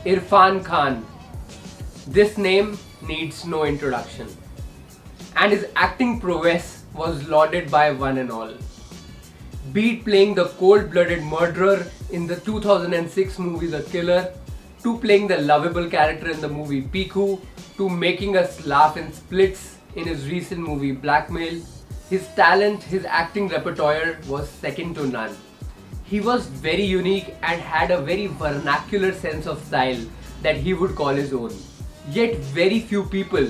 Irfan Khan. This name needs no introduction, and his acting prowess was lauded by one and all. Be it playing the cold-blooded murderer in the 2006 movie The Killer, to playing the lovable character in the movie Piku, to making us laugh in splits in his recent movie Blackmail, his talent, his acting repertoire was second to none. He was very unique and had a very vernacular sense of style that he would call his own. Yet very few people,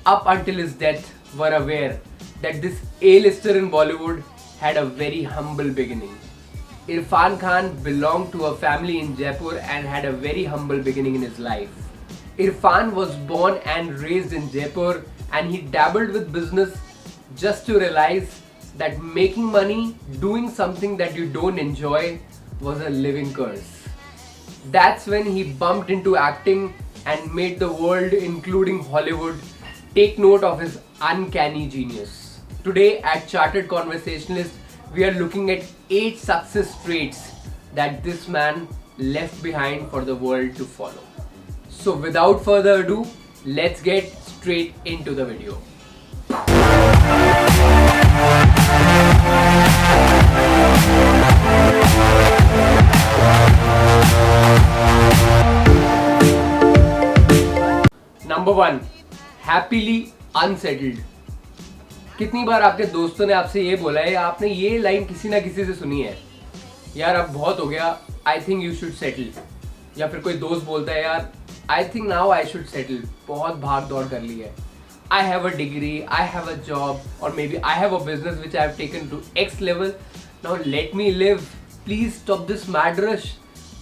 up until his death, were aware that this A-lister in Bollywood had a very humble beginning. Irfan Khan belonged to a family in Jaipur and had a very humble beginning in his life. Irfan was born and raised in Jaipur, and he dabbled with business just to realize that making money doing something that you don't enjoy was a living curse. That's when he bumped into acting and made the world, including Hollywood, take note of his uncanny genius. Today at Chartered Conversationalist, we are looking at 8 success traits that this man left behind for the world to follow. So without further ado, let's get straight into the video. Number 1. Happily unsettled. कितनी बार आपके दोस्तों ने आपसे ये बोला है या आपने ये लाइन किसी ना किसी से सुनी है, यार अब बहुत हो गया, I think you should settle. या फिर कोई दोस्त बोलता है, यार I think now I should settle, बहुत भाग दौड़ कर ली है, I have a degree, I have a job, और maybe I have a business which I have taken to X level. Now let me live, please stop this mad rush,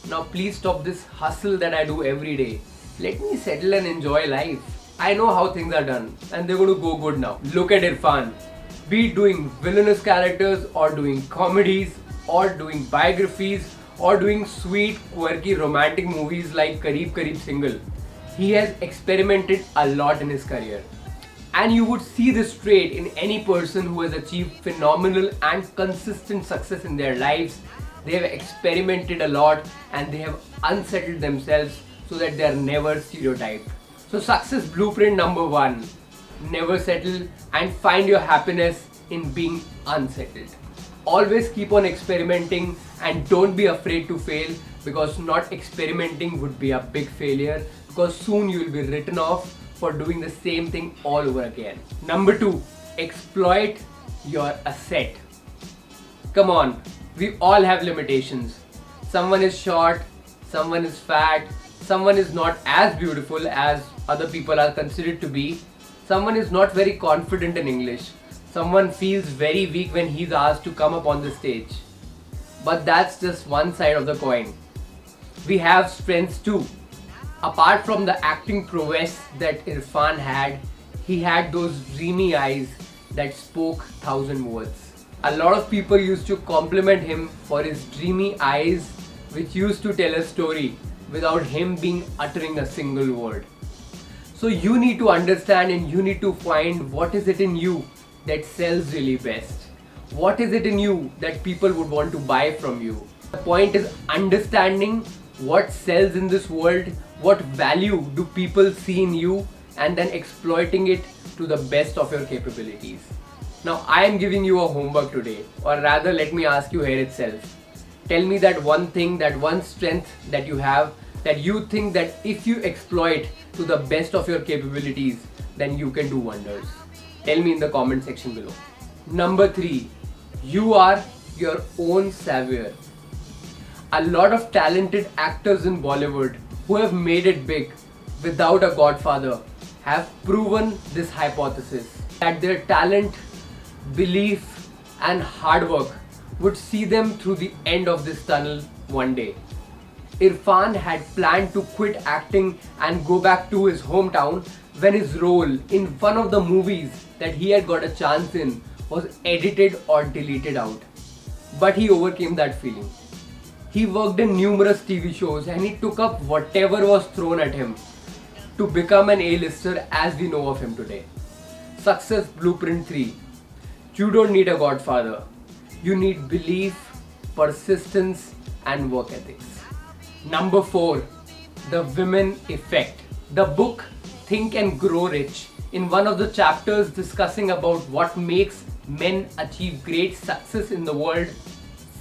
now please stop this hassle that I do every day, let me settle and enjoy life. I know how things are done and they're going to go good now. Look at Irfan. Be it doing villainous characters or doing comedies or doing biographies or doing sweet, quirky, romantic movies like Kareeb Kareeb Single. He has experimented a lot in his career. And you would see this trait in any person who has achieved phenomenal and consistent success in their lives. They have experimented a lot and they have unsettled themselves so that they are never stereotyped. So success blueprint number 1, never settle and find your happiness in being unsettled. Always keep on experimenting and don't be afraid to fail, because not experimenting would be a big failure, because soon you will be written off for doing the same thing all over again. Number 2, exploit your asset. Come on, we all have limitations. Someone is short, someone is fat, someone is not as beautiful as other people are considered to be, someone is not very confident in English, someone feels very weak when he's asked to come up on the stage. But that's just one side of the coin. We have strengths too. Apart from the acting prowess that Irfan had, he had those dreamy eyes that spoke 1,000 words. A lot of people used to compliment him for his dreamy eyes, which used to tell a story without him being uttering a single word. So you need to understand and you need to find what is it in you that sells really best. What is it in you that people would want to buy from you? The point is understanding what sells in this world, what value do people see in you, and then exploiting it to the best of your capabilities. Now I am giving you a homework today, or rather let me ask you here itself. Tell me that one thing, that one strength that you have, that you think that if you exploit to the best of your capabilities, then you can do wonders. Tell me in the comment section below. Number 3, you are your own savior. A lot of talented actors in Bollywood who have made it big without a godfather have proven this hypothesis, that their talent, belief and hard work would see them through the end of this tunnel one day. Irfan had planned to quit acting and go back to his hometown when his role in one of the movies that he had got a chance in was edited or deleted out. But he overcame that feeling. He worked in numerous TV shows and he took up whatever was thrown at him to become an A-lister as we know of him today. Success Blueprint 3. You don't need a godfather. You need belief, persistence and work ethics. Number 4. The Women Effect. The book Think and Grow Rich, in one of the chapters discussing about what makes men achieve great success in the world,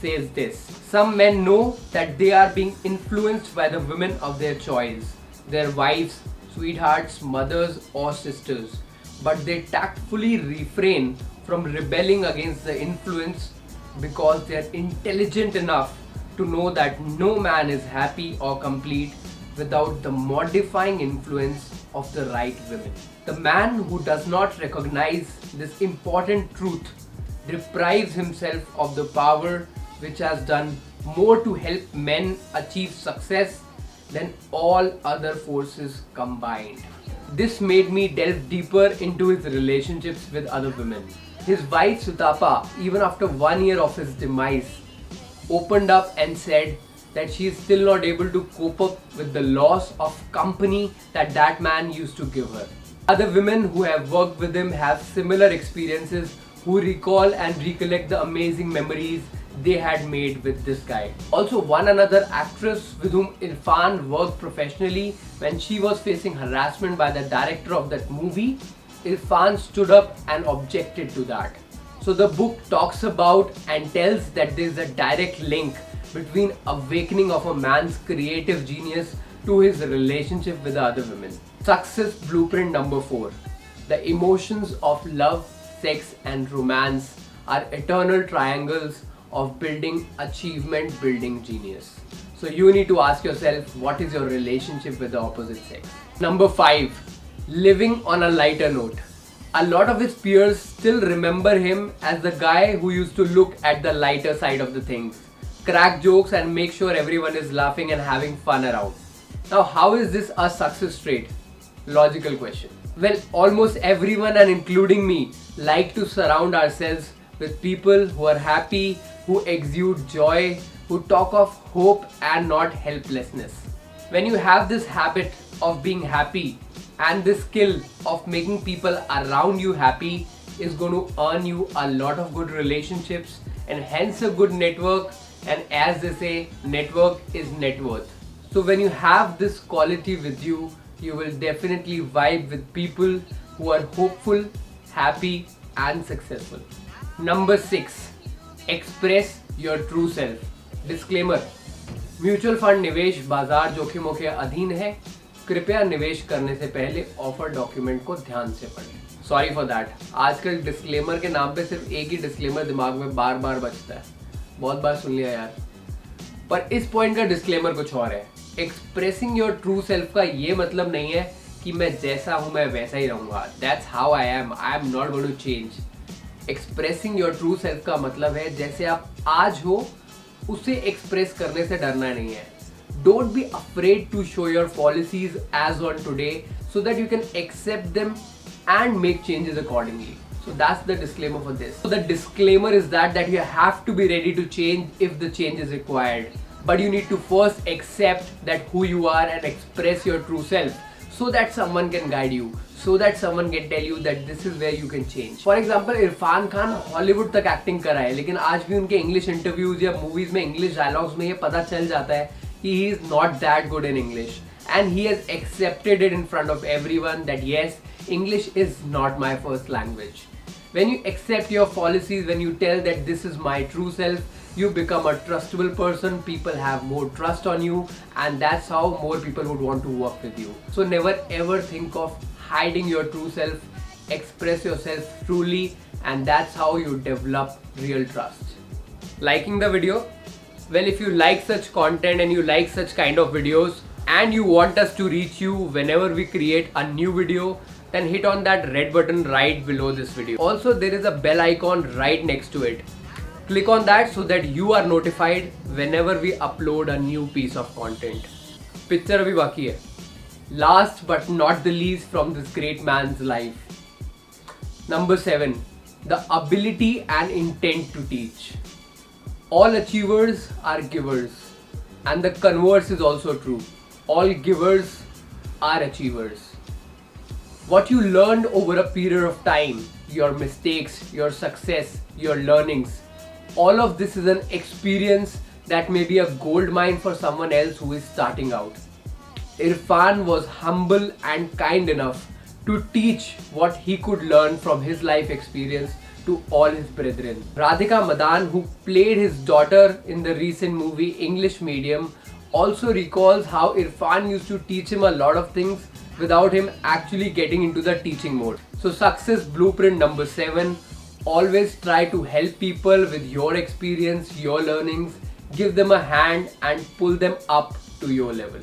says this: some men know that they are being influenced by the women of their choice, their wives, sweethearts, mothers, or sisters, but they tactfully refrain from rebelling against the influence because they are intelligent enough to know that no man is happy or complete without the modifying influence of the right women. The man who does not recognize this important truth deprives himself of the power which has done more to help men achieve success than all other forces combined. This made me delve deeper into his relationships with other women. His wife Sutapa, even after 1 year of his demise, opened up and said that she is still not able to cope up with the loss of company that man used to give her. Other women who have worked with him have similar experiences, who recall and recollect the amazing memories they had made with this guy. Also, one another actress with whom Irfan worked professionally, when she was facing harassment by the director of that movie, Irfan stood up and objected to that. So the book talks about and tells that there is a direct link between awakening of a man's creative genius to his relationship with the other women. Success blueprint number 4. The emotions of love, sex and romance are eternal triangles of building achievement, building genius. So you need to ask yourself, what is your relationship with the opposite sex? Number 5. Living on a lighter note. A lot of his peers still remember him as the guy who used to look at the lighter side of the things, crack jokes and make sure everyone is laughing and having fun around. Now, how is this a success trait? Logical question. Well, almost everyone, and including me, like to surround ourselves with people who are happy, who exude joy, who talk of hope and not helplessness. When you have this habit of being happy, and this skill of making people around you happy is going to earn you a lot of good relationships and hence a good network, and as they say, network is net worth. So when you have this quality with you, you will definitely vibe with people who are hopeful, happy and successful. Number 6. Express your true self. Disclaimer: mutual fund निवेश बाजार जोखिमों के अधीन है, कृपया निवेश करने से पहले ऑफर डॉक्यूमेंट को ध्यान से पढ़ें। सॉरी फॉर दैट, आजकल डिस्क्लेमर के नाम पे सिर्फ एक ही डिस्क्लेमर दिमाग में बार बार बजता है, बहुत बार सुन लिया यार। पर इस पॉइंट का डिस्क्लेमर कुछ और है। एक्सप्रेसिंग योर ट्रू सेल्फ का ये मतलब नहीं है कि मैं जैसा हूं मैं वैसा ही रहूंगा। That's how I am not going to change. Expressing your true self का मतलब है जैसे आप आज हो उसे एक्सप्रेस करने से डरना नहीं है। Don't be afraid to show your policies as on today so that you can accept them and make changes accordingly. So that's the disclaimer for this. So the disclaimer is that you have to be ready to change if the change is required. But you need to first accept that who you are and express your true self so that someone can guide you, so that someone can tell you that this is where you can change. For example, Irfan Khan Hollywood तक acting करा है, लेकिन आज भी उनके English interviews या movies में English dialogues में ये पता चल जाता है he is not that good in English, and he has accepted it in front of everyone that yes, English is not my first language. When you accept your policies, when you tell that this is my true self, you become a trustable person, people have more trust on you, and that's how more people would want to work with you. So never ever think of hiding your true self. Express yourself truly, and that's how you develop real trust. Liking the video? Well, if you like such content and you like such kind of videos and you want us to reach you whenever we create a new video, then hit on that red button right below this video. Also, there is a bell icon right next to it. Click on that so that you are notified whenever we upload a new piece of content. Picture abhi baki hai. Last but not the least from this great man's life. Number 7. The ability and intent to teach. All achievers are givers, and the converse is also true. All givers are achievers. What you learned over a period of time, your mistakes, your success, your learnings, all of this is an experience that may be a gold mine for someone else who is starting out. Irfan was humble and kind enough to teach what he could learn from his life experience to all his brethren. Radhika Madan, who played his daughter in the recent movie English Medium, also recalls how Irfan used to teach him a lot of things without him actually getting into the teaching mode. So success blueprint number 7, always try to help people with your experience, your learnings, give them a hand and pull them up to your level.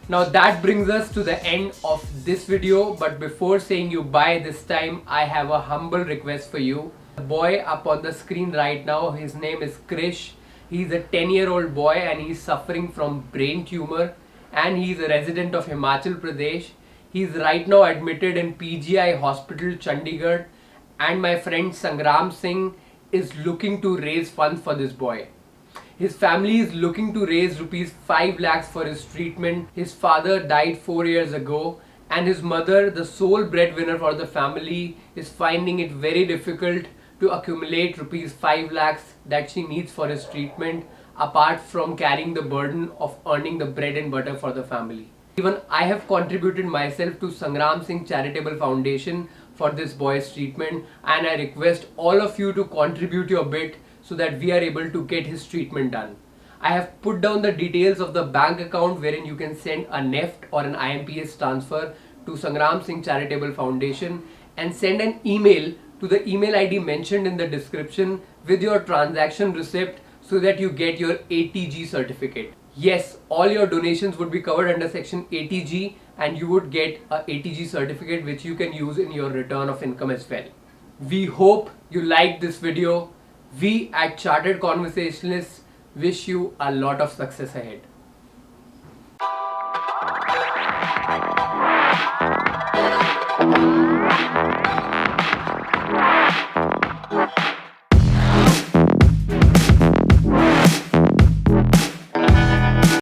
Now that brings us to the end of this video, but before saying you bye this time, I have a humble request for you. The boy up on the screen right now, his name is Krish. He's a 10-year-old boy and he's suffering from brain tumor and he's a resident of Himachal Pradesh. He's right now admitted in PGI Hospital, Chandigarh, and my friend Sangram Singh is looking to raise funds for this boy. His family is looking to raise rupees 5 lakhs for his treatment. His father died 4 years ago and his mother, the sole breadwinner for the family, is finding it very difficult to accumulate rupees 5 lakhs that she needs for his treatment, apart from carrying the burden of earning the bread and butter for the family. Even I have contributed myself to Sangram Singh Charitable Foundation for this boy's treatment, and I request all of you to contribute your bit so that we are able to get his treatment done. I have put down the details of the bank account wherein you can send a NEFT or an IMPS transfer to Sangram Singh Charitable Foundation and send an email to the email ID mentioned in the description with your transaction receipt so that you get your ATG certificate. Yes, all your donations would be covered under section ATG and you would get a ATG certificate which you can use in your return of income as well. We hope you liked this video. We at Chartered Conversationalists wish you a lot of success ahead.